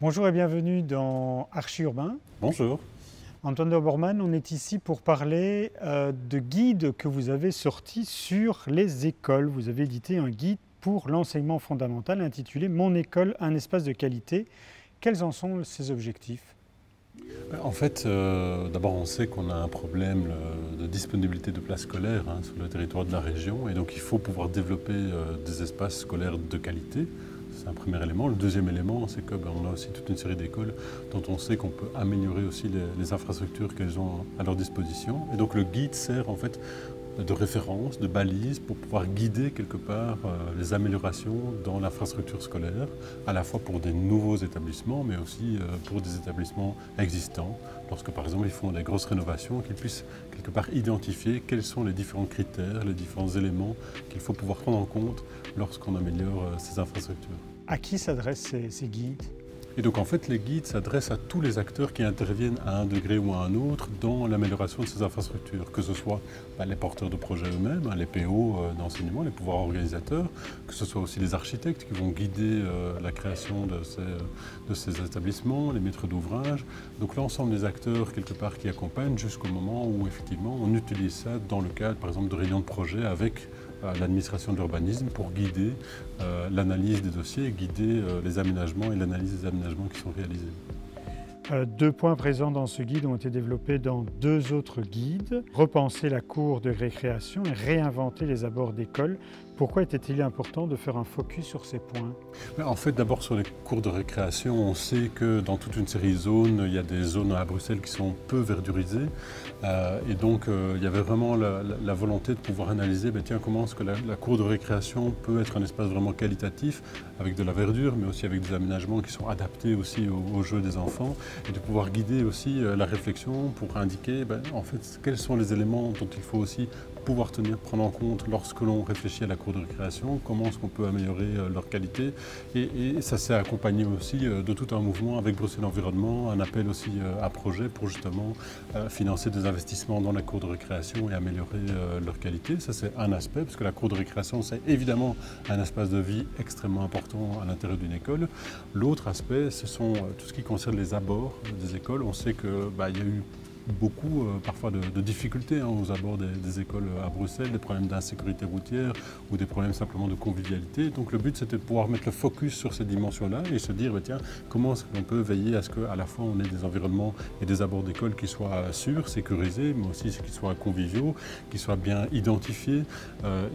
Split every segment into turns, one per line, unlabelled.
Bonjour et bienvenue dans Archi-Urbain.
Bonjour.
Antoine Doberman, on est ici pour parler de guides que vous avez sortis sur les écoles. Vous avez édité un guide pour l'enseignement fondamental intitulé « Mon école, un espace de qualité ». Quels en sont ces objectifs?
En fait, d'abord on sait qu'on a un problème de disponibilité de places scolaires sur le territoire de la région et donc il faut pouvoir développer des espaces scolaires de qualité. C'est un premier élément. Le deuxième élément, c'est qu'on a aussi toute une série d'écoles dont on sait qu'on peut améliorer aussi les infrastructures qu'elles ont à leur disposition. Et donc le guide sert en fait de référence, de balise pour pouvoir guider quelque part les améliorations dans l'infrastructure scolaire, à la fois pour des nouveaux établissements, mais aussi pour des établissements existants. Lorsque par exemple ils font des grosses rénovations, qu'ils puissent quelque part identifier quels sont les différents critères, les différents éléments qu'il faut pouvoir prendre en compte lorsqu'on améliore ces infrastructures.
À qui s'adressent ces guides?
Et donc en fait, les guides s'adressent à tous les acteurs qui interviennent à un degré ou à un autre dans l'amélioration de ces infrastructures, que ce soit les porteurs de projets eux-mêmes, les PO d'enseignement, les pouvoirs organisateurs, que ce soit aussi les architectes qui vont guider la création de ces établissements, les maîtres d'ouvrage. Donc l'ensemble des acteurs quelque part qui accompagnent jusqu'au moment où effectivement on utilise ça dans le cadre par exemple de réunions de projet avec l'administration de l'urbanisme pour guider l'analyse des dossiers, guider les aménagements et l'analyse des aménagements qui sont réalisés.
Deux points présents dans ce guide ont été développés dans deux autres guides. Repenser la cour de récréation et réinventer les abords d'école. Pourquoi était-il important de faire un focus sur ces points?
En fait, d'abord sur les cours de récréation, on sait que dans toute une série de zones, il y a des zones à Bruxelles qui sont peu verdurisées. Et donc, il y avait vraiment la volonté de pouvoir analyser tiens, comment est-ce que la cour de récréation peut être un espace vraiment qualitatif, avec de la verdure, mais aussi avec des aménagements qui sont adaptés aussi aux jeux des enfants, et de pouvoir guider aussi la réflexion pour indiquer en fait, quels sont les éléments dont il faut aussi pouvoir prendre en compte lorsque l'on réfléchit à la cour de récréation, comment est-ce qu'on peut améliorer leur qualité. Et ça s'est accompagné aussi de tout un mouvement avec Bruxelles Environnement, un appel aussi à projet pour justement financer des investissements dans la cour de récréation et améliorer leur qualité. Ça c'est un aspect, parce que la cour de récréation c'est évidemment un espace de vie extrêmement important à l'intérieur d'une école. L'autre aspect, ce sont tout ce qui concerne les abords des écoles. On sait qu'il y a eu beaucoup parfois de difficultés aux abords des écoles à Bruxelles, des problèmes d'insécurité routière ou des problèmes simplement de convivialité. Donc le but c'était de pouvoir mettre le focus sur ces dimensions-là et se dire tiens, comment est-ce qu'on peut veiller à ce qu'à la fois on ait des environnements et des abords d'école qui soient sûrs, sécurisés, mais aussi qui soient conviviaux, qui soient bien identifiés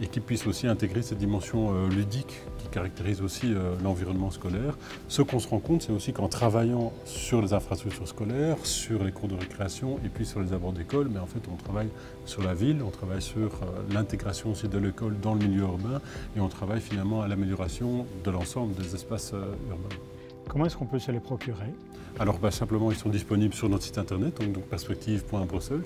et qui puissent aussi intégrer cette dimension ludique qui caractérise aussi l'environnement scolaire. Ce qu'on se rend compte, c'est aussi qu'en travaillant sur les infrastructures scolaires, sur les cours de récréation et puis sur les abords d'école, mais en fait on travaille sur la ville, on travaille sur l'intégration aussi de l'école dans le milieu urbain et on travaille finalement à l'amélioration de l'ensemble des espaces urbains.
Comment est-ce qu'on peut se les procurer?
Alors simplement ils sont disponibles sur notre site internet, donc perspective.brussels.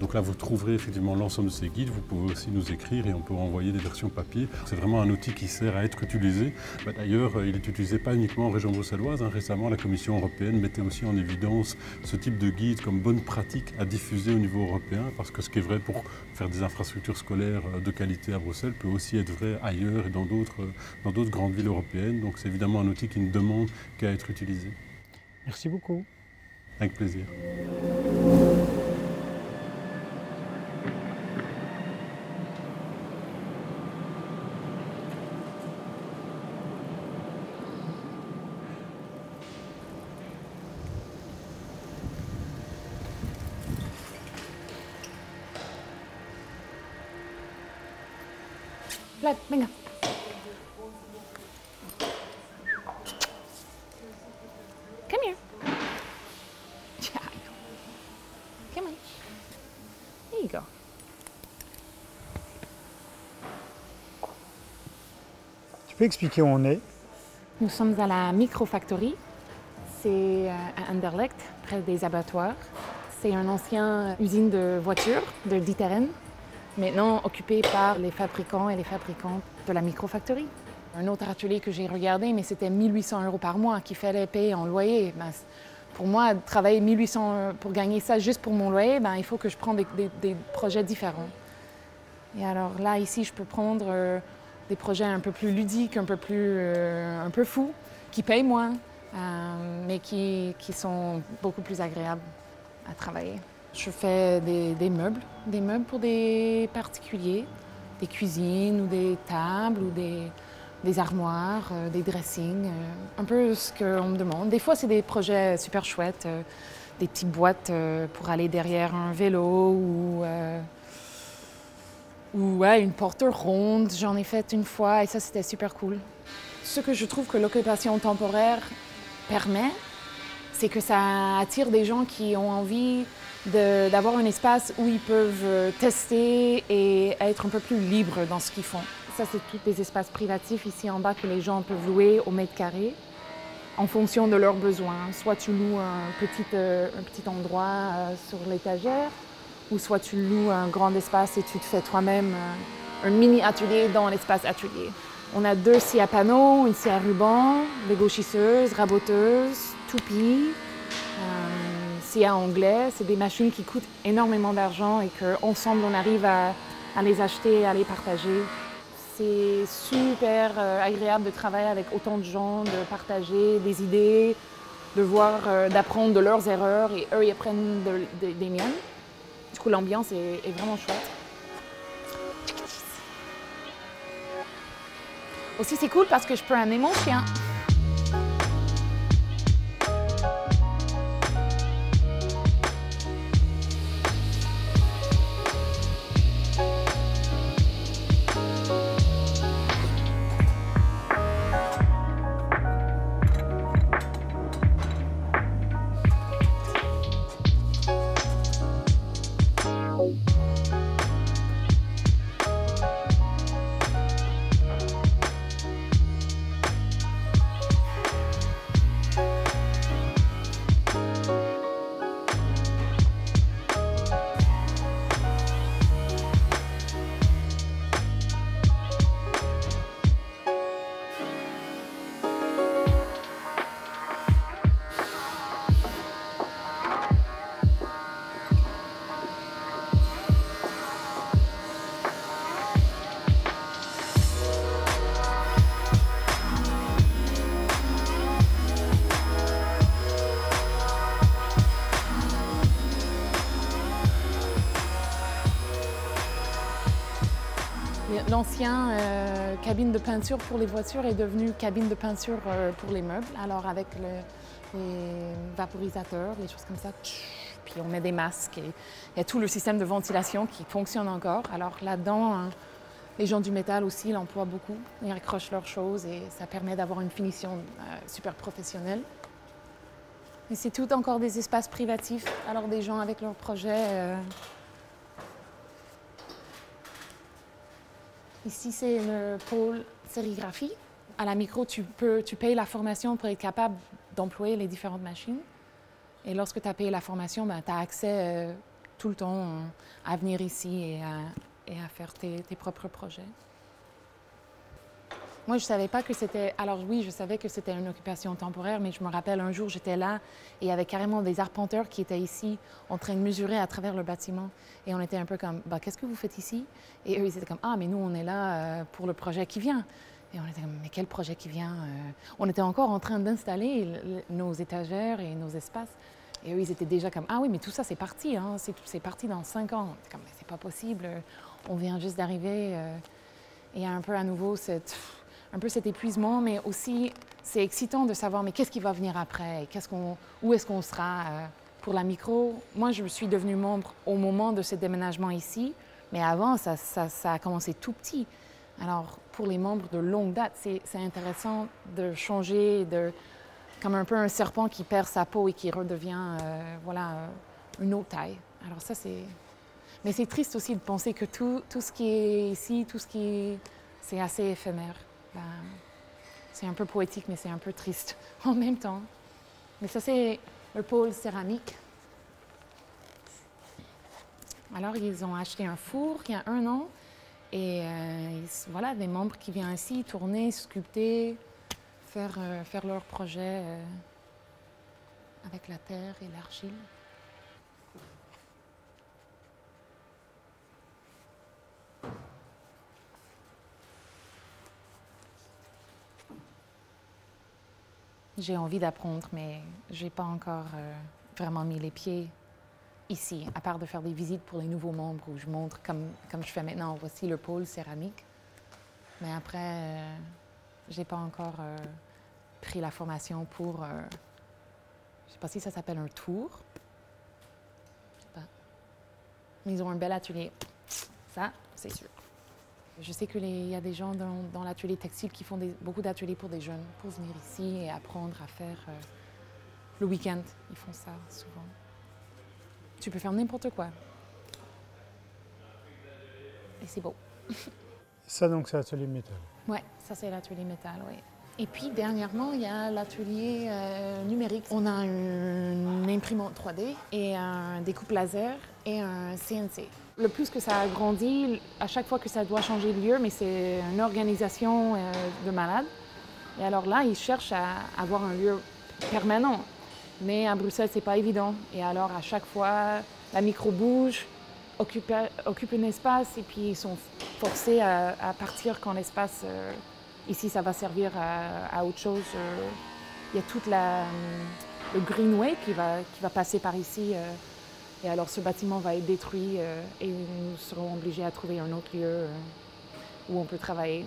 Donc là vous trouverez effectivement l'ensemble de ces guides, vous pouvez aussi nous écrire et on peut envoyer des versions papier. C'est vraiment un outil qui sert à être utilisé. D'ailleurs il est utilisé pas uniquement en région bruxelloise, récemment la Commission européenne mettait aussi en évidence ce type de guide comme bonne pratique à diffuser au niveau européen, parce que ce qui est vrai pour faire des infrastructures scolaires de qualité à Bruxelles peut aussi être vrai ailleurs et dans d'autres grandes villes européennes. Donc c'est évidemment un outil qui ne demande qu'à être utilisé.
Merci beaucoup.
Avec plaisir.
Bleib, venga. Come here. Come on. There you go.
Tu peux expliquer où on est?
Nous sommes à la Microfactory. C'est à Anderlecht, près des abattoirs. C'est une ancienne usine de voitures, de D'Ieteren, maintenant occupée par les fabricants et les fabricantes de la Microfactory. Un autre atelier que j'ai regardé, mais c'était 1 800 € par mois qu'il fallait payer en loyer. Pour moi, travailler 1 800 € pour gagner ça juste pour mon loyer, il faut que je prenne des projets différents. Et alors là, ici, je peux prendre des projets un peu plus ludiques, un peu fous, qui payent moins, mais qui sont beaucoup plus agréables à travailler. Je fais des meubles pour des particuliers, des cuisines ou des tables ou des armoires, des dressings, un peu ce qu'on me demande. Des fois, c'est des projets super chouettes, des petites boîtes pour aller derrière un vélo ou ouais, une porte ronde. J'en ai fait une fois et ça, c'était super cool. Ce que je trouve que l'occupation temporaire permet, c'est que ça attire des gens qui ont envie d'avoir un espace où ils peuvent tester et être un peu plus libres dans ce qu'ils font. Ça, c'est tous des espaces privatifs ici en bas que les gens peuvent louer au mètre carré en fonction de leurs besoins. Soit tu loues un petit endroit sur l'étagère, ou soit tu loues un grand espace et tu te fais toi-même un mini-atelier dans l'espace atelier. On a 2 scies à panneaux, une scie à ruban, des gauchisseuses, raboteuses, toupies, scie à onglet. C'est des machines qui coûtent énormément d'argent et qu'ensemble on arrive à les acheter, à les partager. C'est super agréable de travailler avec autant de gens, de partager des idées, de voir, d'apprendre de leurs erreurs et eux ils apprennent des miennes. Du coup l'ambiance est vraiment chouette. Aussi, c'est cool parce que je peux amener mon chien. L'ancien cabine de peinture pour les voitures est devenu cabine de peinture pour les meubles. Alors avec les vaporisateurs, les choses comme ça, puis on met des masques et il y a tout le système de ventilation qui fonctionne encore. Alors là-dedans, les gens du métal aussi l'emploient beaucoup. Ils accrochent leurs choses et ça permet d'avoir une finition super professionnelle. Et c'est tout encore des espaces privatifs. Alors des gens avec leurs projets. Ici, c'est le pôle sérigraphie. À la micro, tu payes la formation pour être capable d'employer les différentes machines. Et lorsque tu as payé la formation, tu as accès tout le temps à venir ici et à faire tes propres projets. Moi, je ne savais pas que c'était... Alors oui, je savais que c'était une occupation temporaire, mais je me rappelle un jour, j'étais là et il y avait carrément des arpenteurs qui étaient ici en train de mesurer à travers le bâtiment. Et on était un peu comme, qu'est-ce que vous faites ici? Et eux, ils étaient comme, mais nous, on est là pour le projet qui vient. Et on était comme, mais quel projet qui vient? On était encore en train d'installer nos étagères et nos espaces. Et eux, ils étaient déjà comme, oui, mais tout ça, c'est parti, hein, c'est parti dans 5 ans. C'est comme, mais c'est pas possible, on vient juste d'arriver. Et il y a un peu à nouveau un peu cet épuisement, mais aussi c'est excitant de savoir mais qu'est-ce qui va venir après, où est-ce qu'on sera pour la micro. Moi, je suis devenue membre au moment de ce déménagement ici, mais avant, ça a commencé tout petit. Alors, pour les membres de longue date, c'est intéressant de changer, comme un peu un serpent qui perd sa peau et qui redevient une autre taille. Alors ça, mais c'est triste aussi de penser que tout ce qui est ici, c'est assez éphémère. C'est un peu poétique, mais c'est un peu triste en même temps. Mais ça, c'est le pôle céramique. Alors, ils ont acheté un four il y a 1 an. Et voilà, des membres qui viennent ici tourner, sculpter, faire leur projet avec la terre et l'argile. J'ai envie d'apprendre, mais j'ai pas encore vraiment mis les pieds ici, à part de faire des visites pour les nouveaux membres où je montre, comme je fais maintenant, voici le pôle céramique. Mais après, j'ai pas encore pris la formation pour, je sais pas si ça s'appelle un tour. Je sais pas. Mais ils ont un bel atelier. Ça, c'est sûr. Je sais qu'il y a des gens dans l'atelier textile qui font beaucoup d'ateliers pour des jeunes, pour venir ici et apprendre à faire le week-end. Ils font ça souvent. Tu peux faire n'importe quoi. Et c'est beau.
Ça, donc, c'est l'atelier métal.
Ouais, ça c'est l'atelier métal, oui. Et puis dernièrement, il y a l'atelier numérique. On a une imprimante 3D et un découpe laser et un CNC. Le plus que ça a grandi, à chaque fois que ça doit changer de lieu, mais c'est une organisation de malades. Et alors là, ils cherchent à avoir un lieu permanent. Mais à Bruxelles, c'est pas évident. Et alors, à chaque fois, la micro bouge, occupe un espace et puis ils sont forcés à partir quand l'espace, ici, ça va servir à autre chose. Il y a tout le greenway qui va passer par ici. Et alors, ce bâtiment va être détruit et nous serons obligés à trouver un autre lieu où on peut travailler.